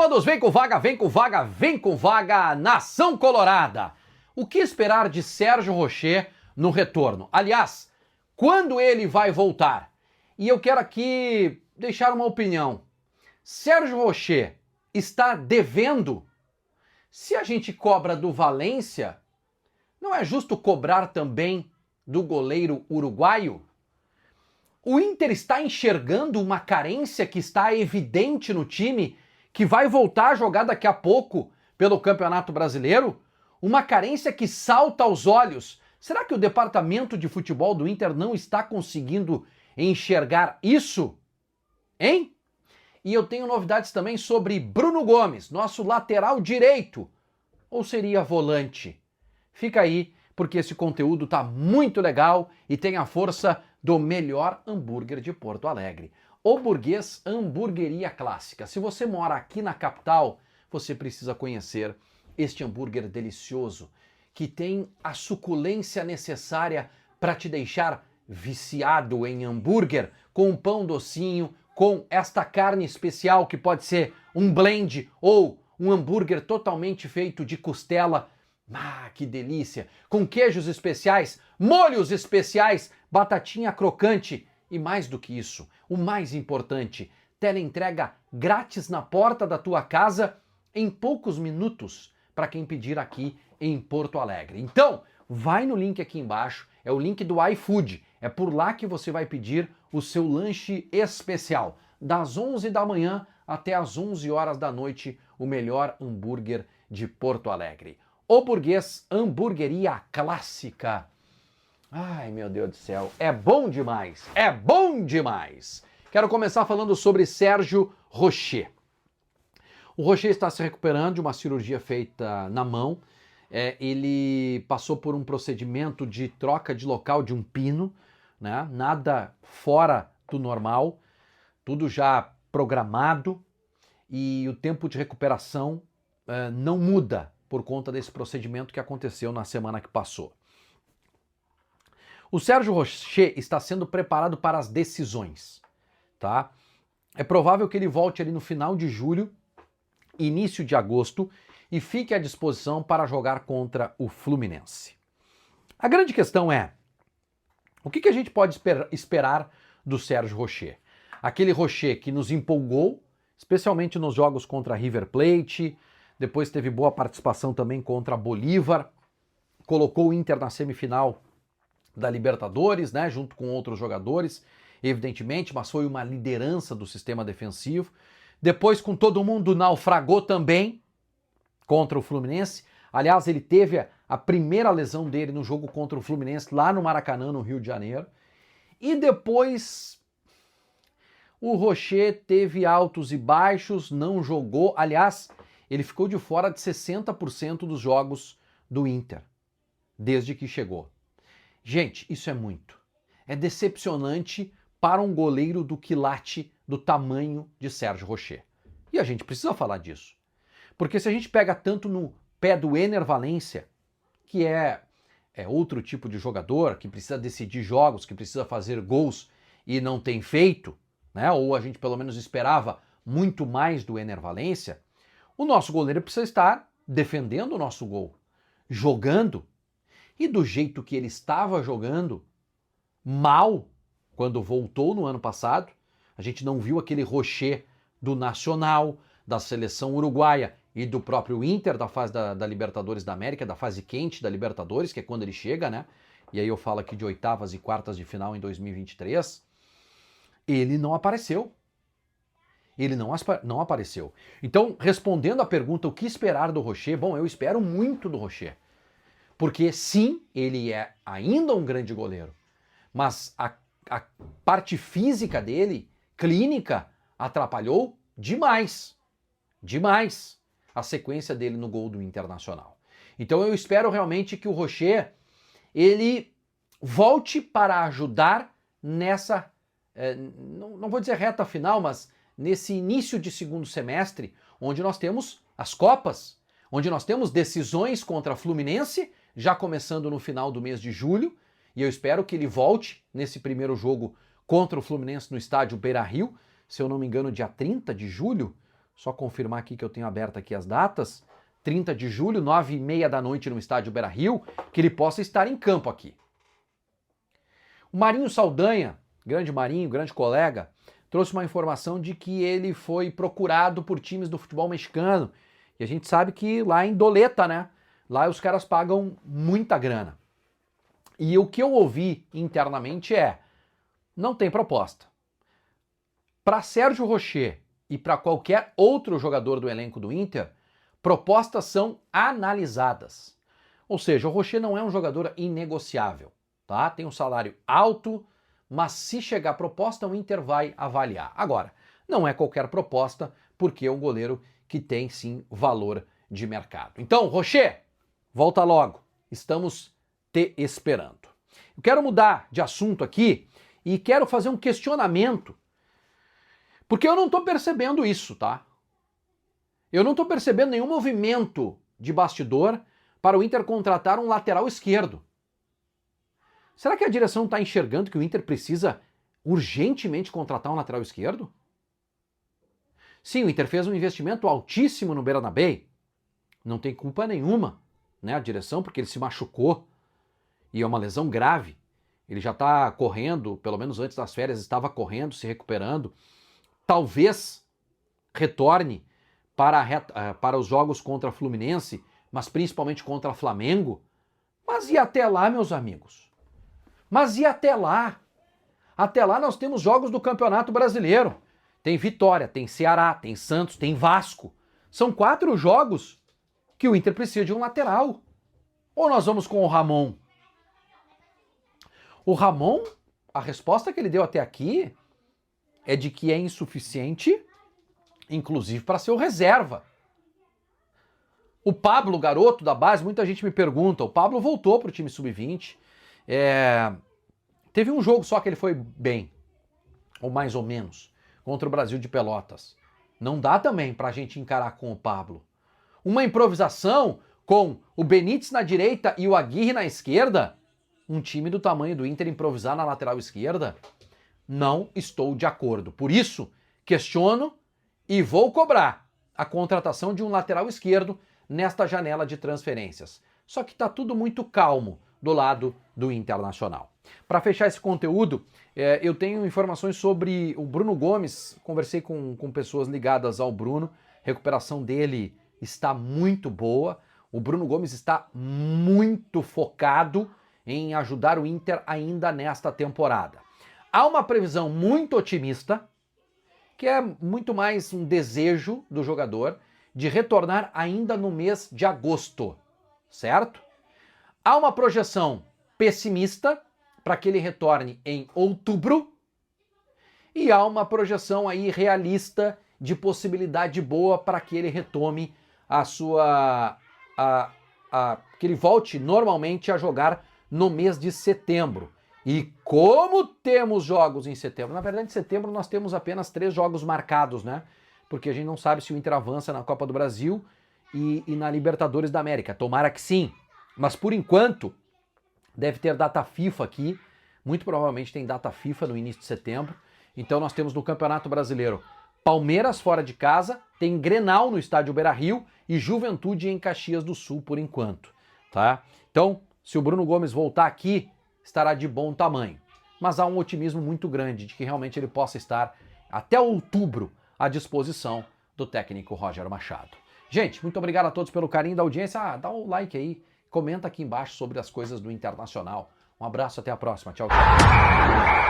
todos, vem com vaga, vem com vaga, vem com vaga, Nação Colorada. O que esperar de Sérgio Rocher no retorno? Aliás, quando ele vai voltar? E eu quero aqui deixar uma opinião. Sérgio Rocher está devendo? Se a gente cobra do Valência, não é justo cobrar também do goleiro uruguaio? O Inter está enxergando uma carência que está evidente no time, que vai voltar a jogar daqui a pouco pelo Campeonato Brasileiro? Uma carência que salta aos olhos. Será que o departamento de futebol do Inter não está conseguindo enxergar isso? Hein? E eu tenho novidades também sobre Bruno Gomes, nosso lateral direito. Ou seria volante? Fica aí, porque esse conteúdo tá muito legal e tem a força do melhor hambúrguer de Porto Alegre. O Burguês Hamburgueria Clássica. Se você mora aqui na capital, você precisa conhecer este hambúrguer delicioso, que tem a suculência necessária para te deixar viciado em hambúrguer, com um pão docinho, com esta carne especial que pode ser um blend ou um hambúrguer totalmente feito de costela. Ah, que delícia! Com queijos especiais, molhos especiais, batatinha crocante e mais do que isso, o mais importante, teleentrega grátis na porta da tua casa em poucos minutos para quem pedir aqui em Porto Alegre. Então, vai no link aqui embaixo, é o link do iFood, é por lá que você vai pedir o seu lanche especial, das 11 da manhã até as 11 horas da noite, o melhor hambúrguer de Porto Alegre. O Burguês Hamburgueria Clássica. Ai, meu Deus do céu, é bom demais, é bom demais. Quero começar falando sobre Sérgio Rocher. O Rocher está se recuperando de uma cirurgia feita na mão. Ele passou por um procedimento de troca de local de um pino, né? Nada fora do normal, tudo já programado e o tempo de recuperação não muda por conta desse procedimento que aconteceu na semana que passou. O Sérgio Rocher está sendo preparado para as decisões, tá? É provável que ele volte ali no final de julho, início de agosto, e fique à disposição para jogar contra o Fluminense. A grande questão é, o que a gente pode esperar do Sérgio Rocher? Aquele Rocher que nos empolgou, especialmente nos jogos contra River Plate, depois teve boa participação também contra Bolívar, colocou o Inter na semifinal da Libertadores, né, junto com outros jogadores, evidentemente, mas foi uma liderança do sistema defensivo. Depois, com todo mundo, naufragou também contra o Fluminense. Aliás, ele teve a primeira lesão dele no jogo contra o Fluminense, lá no Maracanã, no Rio de Janeiro. E depois, o Rocher teve altos e baixos, não jogou. Aliás, ele ficou de fora de 60% dos jogos do Inter, desde que chegou. Gente, isso é muito. É decepcionante para um goleiro do quilate do tamanho de Sérgio Rocher. E a gente precisa falar disso. Porque se a gente pega tanto no pé do Ener Valencia, que é outro tipo de jogador, que precisa decidir jogos, que precisa fazer gols e não tem feito, né? Ou a gente pelo menos esperava muito mais do Ener Valencia, o nosso goleiro precisa estar defendendo o nosso gol, jogando. E do jeito que ele estava jogando, mal, quando voltou no ano passado, a gente não viu aquele Rocher do Nacional, da seleção uruguaia e do próprio Inter, da fase da Libertadores da América, da fase quente da Libertadores, que é quando ele chega, né? E aí eu falo aqui de oitavas e quartas de final em 2023. Ele não apareceu. Ele não apareceu. Então, respondendo à pergunta, o que esperar do Rocher? Bom, eu espero muito do Rocher. Porque sim, ele é ainda um grande goleiro, mas a parte física dele, clínica, atrapalhou demais, demais a sequência dele no gol do Internacional. Então eu espero realmente que o Rocher, ele volte para ajudar nessa, não vou dizer reta final, mas nesse início de segundo semestre, onde nós temos as Copas, onde nós temos decisões contra a Fluminense, já começando no final do mês de julho, e eu espero que ele volte nesse primeiro jogo contra o Fluminense no estádio Beira-Rio, se eu não me engano, dia 30 de julho, Só confirmar aqui que eu tenho aberto aqui as datas. 30 de julho, 9h30 da noite no estádio Beira-Rio, que ele possa estar em campo aqui. O Marinho Saldanha, grande Marinho, grande colega, trouxe uma informação de que ele foi procurado por times do futebol mexicano. E a gente sabe que lá em Doleta, né? Lá os caras pagam muita grana. E o que eu ouvi internamente é, não tem proposta. Para Sérgio Rocher e para qualquer outro jogador do elenco do Inter, propostas são analisadas. Ou seja, o Rocher não é um jogador inegociável, tá? Tem um salário alto, mas se chegar proposta, o Inter vai avaliar. Agora, não é qualquer proposta, porque é um goleiro que tem sim valor de mercado. Então, Rocher, volta logo. Estamos te esperando. Eu quero mudar de assunto aqui e quero fazer um questionamento, porque eu não estou percebendo isso, tá? Eu não estou percebendo nenhum movimento de bastidor para o Inter contratar um lateral esquerdo. Será que a direção está enxergando que o Inter precisa urgentemente contratar um lateral esquerdo? Sim, o Inter fez um investimento altíssimo no Bernabéu. Não tem culpa nenhuma, né, a direção, porque ele se machucou e é uma lesão grave. Ele já está correndo, pelo menos antes das férias estava correndo, se recuperando. Talvez retorne para os jogos contra a Fluminense, mas principalmente contra a Flamengo. Mas e até lá, meus amigos? Mas e até lá? Até lá nós temos jogos do Campeonato Brasileiro. Tem Vitória, tem Ceará, tem Santos, tem Vasco. São 4 jogos que o Inter precisa de um lateral. Ou nós vamos com o Ramon? O Ramon, a resposta que ele deu até aqui é de que é insuficiente, inclusive para ser o reserva. O Pablo, garoto da base, muita gente me pergunta, o Pablo voltou para o time sub-20, teve um jogo só que ele foi bem, ou mais ou menos, contra o Brasil de Pelotas. Não dá também para a gente encarar com o Pablo. Uma improvisação com o Benítez na direita e o Aguirre na esquerda, um time do tamanho do Inter improvisar na lateral esquerda, não estou de acordo. Por isso, questiono e vou cobrar a contratação de um lateral esquerdo nesta janela de transferências. Só que está tudo muito calmo do lado do Internacional. Para fechar esse conteúdo, eu tenho informações sobre o Bruno Gomes. Conversei com pessoas ligadas ao Bruno. A recuperação dele está muito boa. O Bruno Gomes está muito focado em ajudar o Inter ainda nesta temporada. Há uma previsão muito otimista, que é muito mais um desejo do jogador de retornar ainda no mês de agosto, certo? Há uma projeção pessimista para que ele retorne em outubro e há uma projeção aí realista de possibilidade boa para que ele retome a sua... que ele volte normalmente a jogar no mês de setembro. E como temos jogos em setembro? Na verdade, em setembro nós temos apenas 3 jogos marcados, né? Porque a gente não sabe se o Inter avança na Copa do Brasil e na Libertadores da América. Tomara que sim. Mas por enquanto, deve ter data FIFA aqui. Muito provavelmente tem data FIFA no início de setembro. Então nós temos no Campeonato Brasileiro Palmeiras fora de casa, tem Grenal no estádio Beira-Rio e Juventude em Caxias do Sul por enquanto, tá? Então, se o Bruno Gomes voltar aqui, estará de bom tamanho. Mas há um otimismo muito grande de que realmente ele possa estar até outubro à disposição do técnico Roger Machado. Gente, muito obrigado a todos pelo carinho da audiência. Dá um like aí, comenta aqui embaixo sobre as coisas do Internacional. Um abraço, até a próxima. Tchau, tchau.